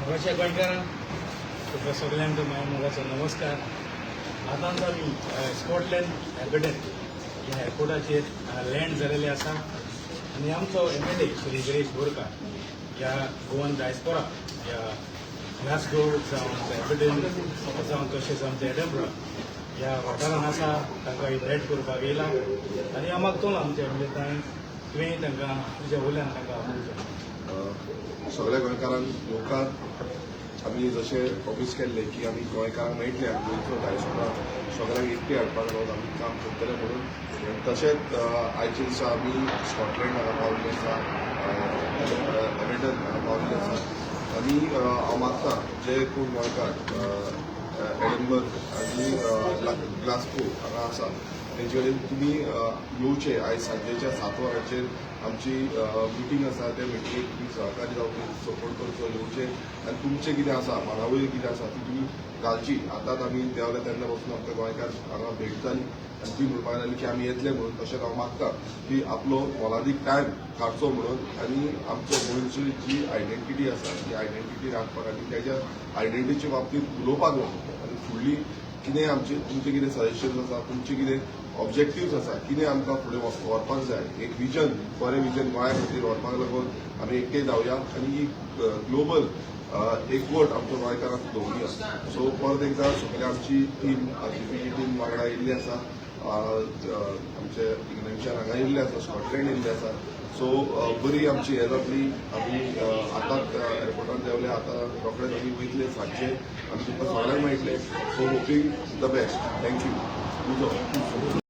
नमस्कार गोंयकारांक तुका सगळ्यांक मोगाचो नमस्कार. आतांच आमी स्कॉटलँड एबर्डन ह्या एअरपोर्टाचेर लँड जालेले आसा आनी आमचो MLA श्री गिरीश बोरकार ह्या गोवन डायस्पोरा ह्या ग्लासगो जावं एबर्डन जावं तशेंच आमच्या एडनबरा ह्या वाठारांत आसा. तांकां इन्वायट करपाक येयला आनी हांव मागतलो आमच्या MLA तुवें तांकां तुज्या वयल्यान तांकां आपयचें. सगळ्या गोंयकारांक येवकार आमी जशें प्रॉमिस केल्लें की आमी गोंयकारांक मेळटले आनी गोंयचो डायस्पोरा सगळ्यांक एकटे हाडपाक लागून आमी काम करतले म्हणून. तशेंच आयचे दिसा आमी स्कॉटलँड हांगा पावल्ले आसा, एबर्डन हांगा पावल्ले आसा आनी हांव मागतां जे कोण गोंयकार एडनबर्ग आनी ग्लासगो हांगा आसा तेंचे कडेन तुमी येवचे. आयज सांजेच्या 7 वरांचेर आमची मिटींग आसा, त्या मिटिंगेक तुमी सहकारी जावचे, सपोर्ट करचो, येवचे आनी तुमचें कितें आसा मनावळी कितें आसा ती तुमी घालची. आतांच आमी देंवले तेन्ना पासून आमकां गोंयकार हांगा भेट जाली आनी ती म्हणपाक लागली की आमी येतले म्हणून. तशेंच हांव मागतां की आपलो मोलादीक टायम काडचो म्हणून आनी आमचो गोंयची जी आयडेंटिटी आसा ती आयडेंटिटी राखपाक आनी त्याच्या आयडेंटिटीचे बाबतींत उलोवपाक लागून आनी फुडली कितें आमचे तुमचे कितें सजेशन्स आसा, तुमचे कितें ऑब्जेक्टिव्स आसा, कितें आमकां फुडें व्हरपाक जाय, एक विजन बरें विजन गोंया खातीर व्हरपाक लागून आमी एकटे जावया आनी ही ग्लोबल एकवट आमच्या गोंयकारांक दवरुया. सो परत एकदां सगळी आमची टीम GPG टीम वांगडा येयल्ली आसा, आमचे इग्नॅशन हांगा येयल्ले आसा, स्कॉटलँड येयल्ले आसा. सो बरी आमची हे जातली. आमी आतांच एअरपोर्टार देंवले, आतां रोखडेच आमी वयतले सांजचे आनी तुमकां सगळ्यांक मेळटले. So hopping the best. Thank you.